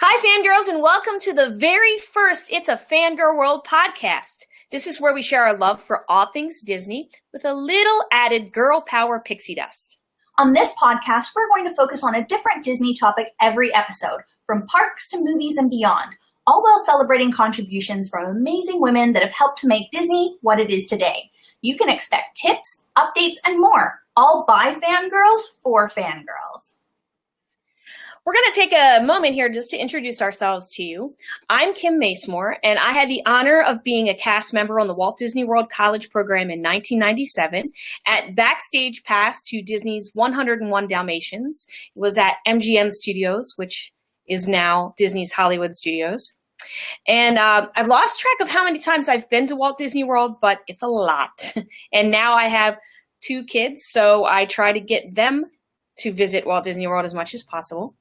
Hi, fangirls, and welcome to the very first It's a Fangirl World podcast. This is where we share our love for all things Disney with a little added girl power pixie dust. On this podcast, we're going to focus on a different Disney topic every episode, from parks to movies and beyond, all while celebrating contributions from amazing women that have helped to make Disney what it is today. You can expect tips, updates, and more, all by fangirls for fangirls. We're going to take a moment here just to introduce ourselves to you. I'm Kim Macemore, and I had the honor of being a cast member on the Walt Disney World College program in 1997 at Backstage Pass to Disney's 101 Dalmatians. It was at MGM Studios, which is now Disney's Hollywood Studios. And I've lost track of how many times I've been to Walt Disney World, but it's a lot. And now I have 2 kids, so I try to get them to visit Walt Disney World as much as possible.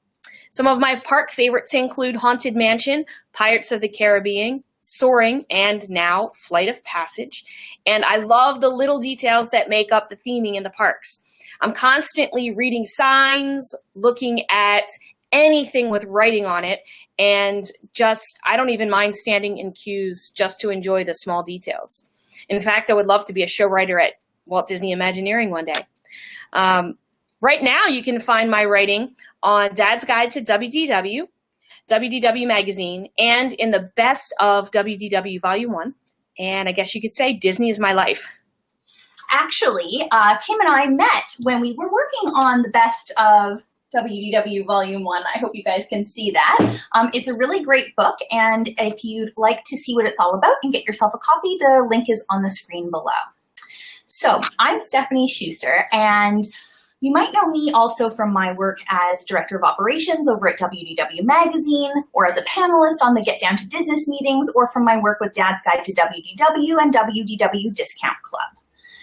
Some of my park favorites include Haunted Mansion, Pirates of the Caribbean, Soaring, and now Flight of Passage. And I love the little details that make up the theming in the parks. I'm constantly reading signs, looking at anything with writing on it, and I don't even mind standing in queues just to enjoy the small details. In fact, I would love to be a show writer at Walt Disney Imagineering one day. Right now, you can find my writing on Dad's Guide to WDW, WDW Magazine, and in the Best of WDW Volume 1. And I guess you could say Disney is my life. Actually, Kim and I met when we were working on the Best of WDW Volume 1. I hope you guys can see that. It's a really great book, and if you'd like to see what it's all about and get yourself a copy, the link is on the screen below. So, I'm Stephanie Schuster, and you might know me also from my work as Director of Operations over at WDW Magazine, or as a panelist on the Get Down to Business meetings, or from my work with Dad's Guide to WDW and WDW Discount Club.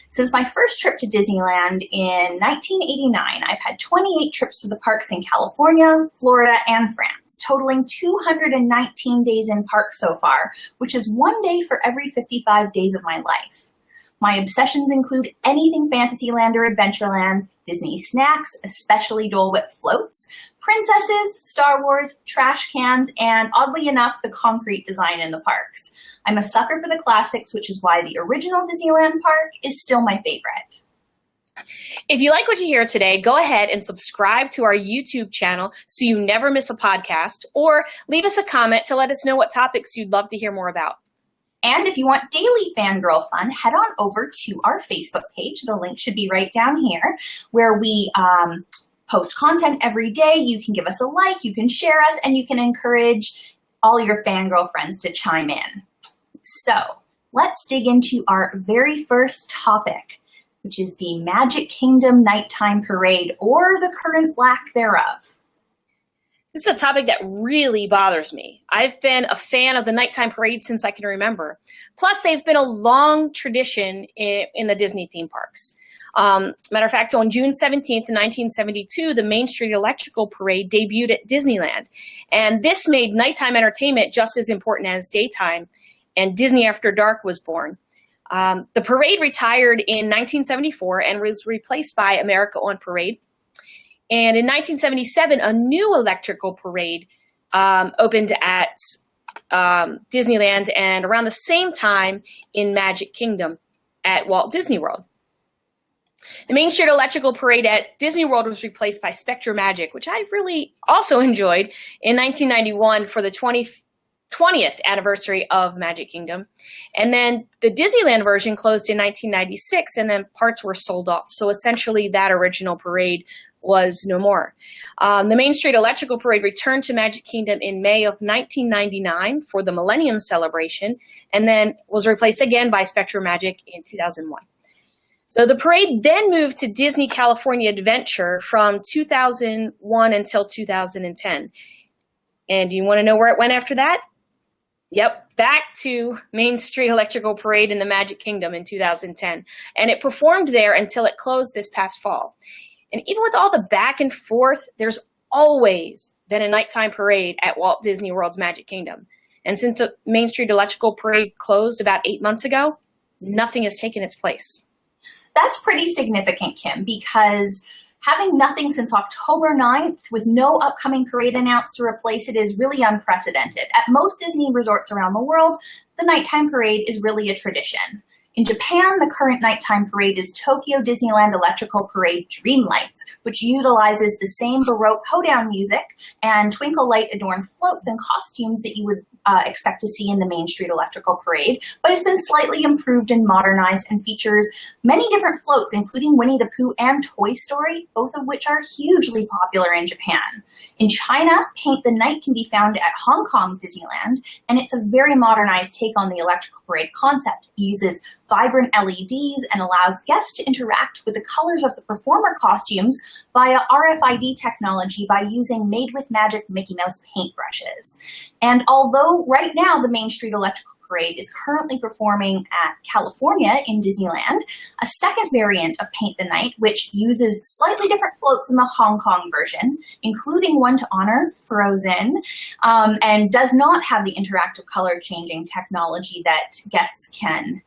Since my first trip to Disneyland in 1989, I've had 28 trips to the parks in California, Florida, and France, totaling 219 days in park so far, which is 1 day for every 55 days of my life. My obsessions include anything Fantasyland or Adventureland, Disney snacks, especially Dole Whip floats, princesses, Star Wars, trash cans, and oddly enough, the concrete design in the parks. I'm a sucker for the classics, which is why the original Disneyland park is still my favorite. If you like what you hear today, go ahead and subscribe to our YouTube channel so you never miss a podcast, or leave us a comment to let us know what topics you'd love to hear more about. And if you want daily fangirl fun, head on over to our Facebook page. The link should be right down here, where we post content every day. You can give us a like, you can share us, and you can encourage all your fangirl friends to chime in. So let's dig into our very first topic, which is the Magic Kingdom Nighttime Parade, or the current lack thereof. This is a topic that really bothers me. I've been a fan of the nighttime parade since I can remember. Plus, they've been a long tradition in the Disney theme parks. Matter of fact, on June 17th, 1972, the Main Street Electrical Parade debuted at Disneyland. And this made nighttime entertainment just as important as daytime, and Disney After Dark was born. The parade retired in 1974 and was replaced by America on Parade. And in 1977, a new electrical parade opened at Disneyland, and around the same time in Magic Kingdom at Walt Disney World. The Main Street Electrical Parade at Disney World was replaced by Spectre Magic, which I really also enjoyed, in 1991 for the 20th anniversary of Magic Kingdom. And then the Disneyland version closed in 1996, and then parts were sold off. So essentially that original parade was no more. The Main Street Electrical Parade returned to Magic Kingdom in May of 1999 for the Millennium Celebration, and then was replaced again by Spectre Magic in 2001. So the parade then moved to Disney California Adventure from 2001 until 2010. And you want to know where it went after that? Yep, back to Main Street Electrical Parade in the Magic Kingdom in 2010. And it performed there until it closed this past fall. And even with all the back and forth, there's always been a nighttime parade at Walt Disney World's Magic Kingdom. And since the Main Street Electrical Parade closed about 8 months ago, nothing has taken its place. That's pretty significant, Kim, because Having nothing since October 9th with no upcoming parade announced to replace it is really unprecedented. At most Disney resorts around the world, the nighttime parade is really a tradition. In Japan, the current nighttime parade is Tokyo Disneyland Electrical Parade Dreamlights, which utilizes the same Baroque hoedown music and twinkle light adorned floats and costumes that you would expect to see in the Main Street Electrical Parade, but has been slightly improved and modernized and features many different floats, including Winnie the Pooh and Toy Story, both of which are hugely popular in Japan. In China, Paint the Night can be found at Hong Kong Disneyland, and it's a very modernized take on the electrical parade concept. It uses vibrant LEDs and allows guests to interact with the colors of the performer costumes via RFID technology by using Made with Magic Mickey Mouse paintbrushes. And although right now the Main Street Electrical Parade is currently performing at California in Disneyland, a second variant of Paint the Night, which uses slightly different floats than the Hong Kong version, including one to honor Frozen, and does not have the interactive color changing technology that guests can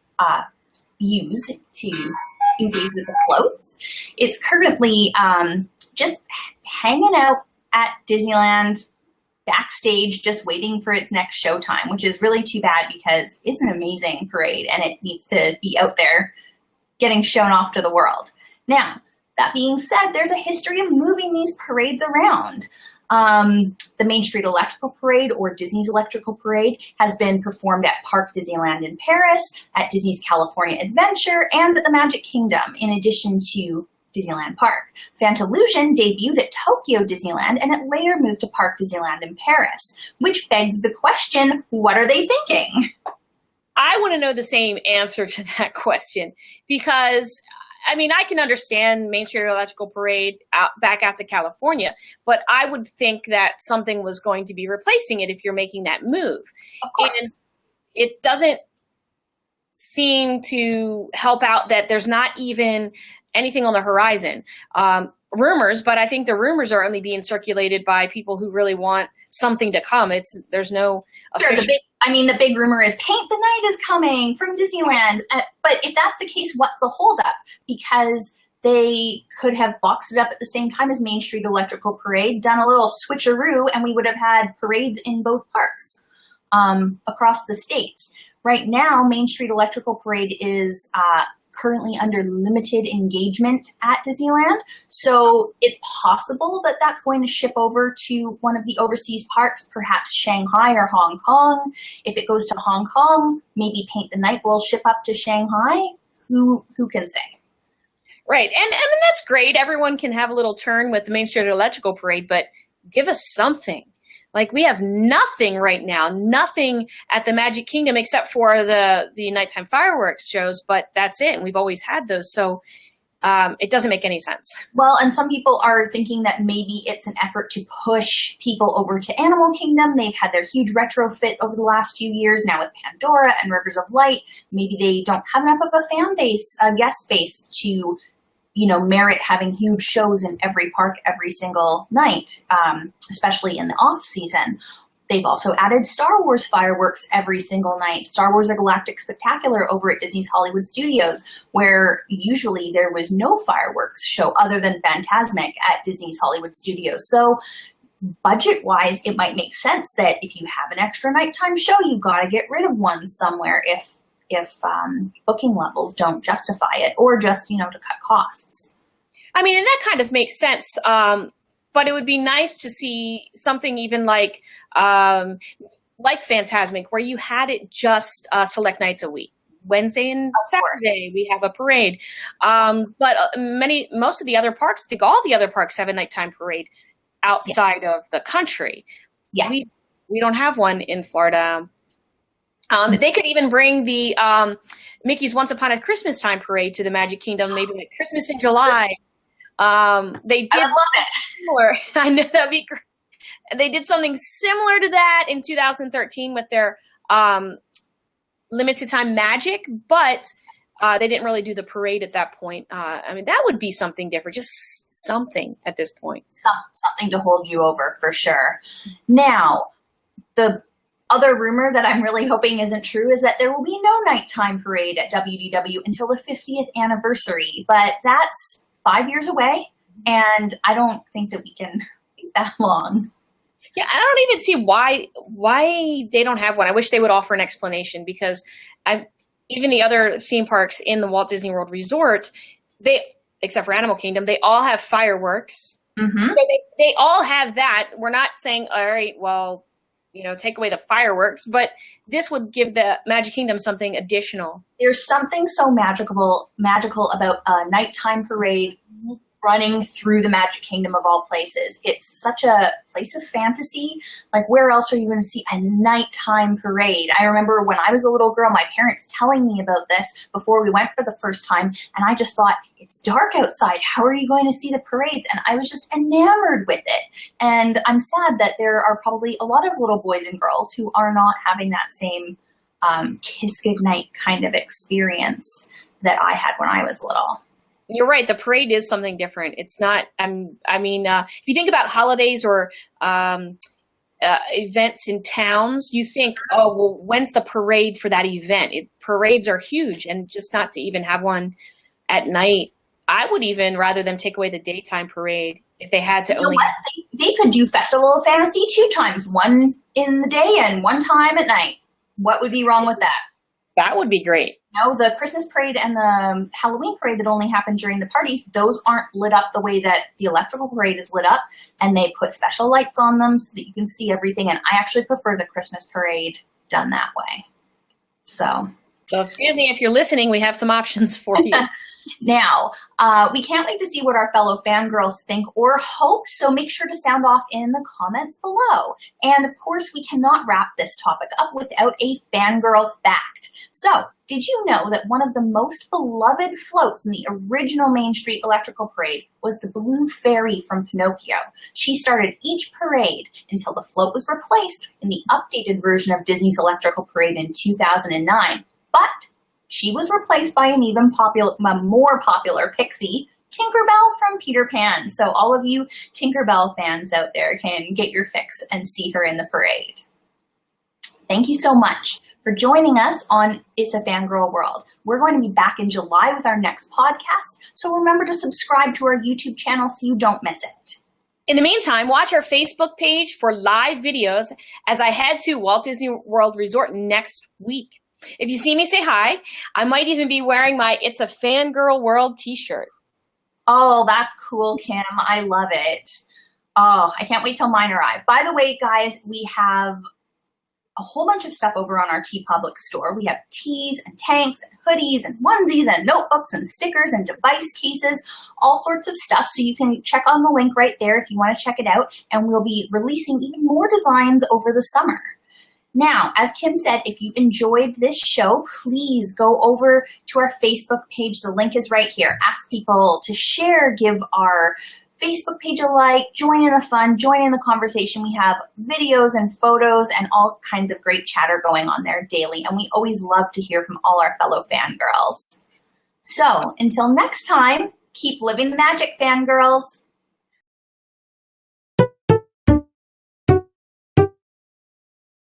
use to engage with the floats. It's currently just hanging out at Disneyland backstage, just waiting for its next showtime, which is really too bad because it's an amazing parade and it needs to be out there getting shown off to the world. Now, that being said, there's a history of moving these parades around. The Main Street Electrical Parade, or Disney's Electrical Parade, has been performed at Parc Disneyland in Paris, at Disney's California Adventure, and at the Magic Kingdom, in addition to Disneyland Park. Fantalusion debuted at Tokyo Disneyland, and it later moved to Parc Disneyland in Paris, which begs the question, what are they thinking? I want to know the same answer to that question because, I mean, I can understand Main Street Electrical Parade back out to California, but I would think that something was going to be replacing it if you're making that move. Of course. And it doesn't seem to help out that there's not even anything on the horizon. Rumors, but I think the rumors are only being circulated by people who really want something to come. There's no official. Sure, the big rumor is Paint the Night is coming from Disneyland. But if that's the case, what's the holdup? Because they could have boxed it up at the same time as Main Street Electrical Parade, done a little switcheroo, and we would have had parades in both parks across the states. Right now, Main Street Electrical Parade is currently under limited engagement at Disneyland. So it's possible that that's going to ship over to one of the overseas parks, perhaps Shanghai or Hong Kong. If it goes to Hong Kong, maybe Paint the Night will ship up to Shanghai. Who can say? Right. And that's great. Everyone can have a little turn with the Main Street Electrical Parade, but give us something. Like, we have nothing right now, nothing at the Magic Kingdom except for the nighttime fireworks shows, but that's it. And we've always had those. So it doesn't make any sense. Well, and some people are thinking that maybe it's an effort to push people over to Animal Kingdom. They've had their huge retrofit over the last few years now with Pandora and Rivers of Light. Maybe they don't have enough of a fan base, a guest base to merit having huge shows in every park every single night, especially in the off season. They've also added Star Wars fireworks every single night. Star Wars: The Galactic Spectacular over at Disney's Hollywood Studios, where usually there was no fireworks show other than Fantasmic at Disney's Hollywood Studios. So budget-wise, it might make sense that if you have an extra nighttime show, you've got to get rid of one somewhere if booking levels don't justify it, or just, to cut costs. I mean, and that kind of makes sense. But it would be nice to see something even like Fantasmic, where you had it just select nights a week. Wednesday and Saturday, we have a parade. But most of the other parks, I think all the other parks have a nighttime parade outside of the country. Yeah. We don't have one in Florida. They could even bring the Mickey's Once Upon a Christmas Time parade to the Magic Kingdom, maybe like Christmas in July. They did. I would love it. Similar. I know that'd be great. They did something similar to that in 2013 with their limited time magic, but they didn't really do the parade at that point. I mean, that would be something different, just something at this point. Something to hold you over for sure. Now, the other rumor that I'm really hoping isn't true is that there will be no nighttime parade at WDW until the 50th anniversary, but that's 5 years away. And I don't think that we can wait that long. Yeah, I don't even see why they don't have one. I wish they would offer an explanation, because even the other theme parks in the Walt Disney World Resort, except for Animal Kingdom, they all have fireworks. Mm-hmm. So they all have that. We're not saying, all right, well, take away the fireworks, but this would give the Magic Kingdom something additional. There's something so magical about a nighttime parade running through the Magic Kingdom of all places. It's such a place of fantasy. Like, where else are you going to see a nighttime parade? I remember when I was a little girl, my parents telling me about this before we went for the first time, and I just thought, it's dark outside. How are you going to see the parades? And I was just enamored with it. And I'm sad that there are probably a lot of little boys and girls who are not having that same kiss goodnight kind of experience that I had when I was little. You're right. The parade is something different. It's not, if you think about holidays or events in towns, you think, oh, well, when's the parade for that event? Parades are huge, and just not to even have one at night. I would even rather them take away the daytime parade if they had to. You know what? They could do Festival of Fantasy 2 times, one in the day and one time at night. What would be wrong with that? That would be great. No, the Christmas parade and the Halloween parade that only happen during the parties, those aren't lit up the way that the electrical parade is lit up, and they put special lights on them so that you can see everything, and I actually prefer the Christmas parade done that way. So Disney, if you're listening, we have some options for you. Now, we can't wait to see what our fellow fangirls think or hope, so make sure to sound off in the comments below. And of course, we cannot wrap this topic up without a fangirl fact. So, did you know that one of the most beloved floats in the original Main Street Electrical Parade was the Blue Fairy from Pinocchio? She started each parade until the float was replaced in the updated version of Disney's Electrical Parade in 2009. But she was replaced by an even more popular pixie, Tinkerbell from Peter Pan. So all of you Tinkerbell fans out there can get your fix and see her in the parade. Thank you so much for joining us on It's a Fangirl World. We're going to be back in July with our next podcast, so remember to subscribe to our YouTube channel so you don't miss it. In the meantime, watch our Facebook page for live videos as I head to Walt Disney World Resort next week. If you see me, say hi. I might even be wearing my It's a Fangirl World t-shirt. Oh, that's cool, Kim. I love it. Oh, I can't wait till mine arrive. By the way, guys, we have a whole bunch of stuff over on our TeePublic store. We have tees and tanks and hoodies and onesies and notebooks and stickers and device cases, all sorts of stuff. So you can check on the link right there if you want to check it out. And we'll be releasing even more designs over the summer. Now, as Kim said, if you enjoyed this show, please go over to our Facebook page. The link is right here. Ask people to share, give our Facebook page a like, join in the fun, join in the conversation. We have videos and photos and all kinds of great chatter going on there daily. And we always love to hear from all our fellow fangirls. So until next time, keep living the magic, fangirls.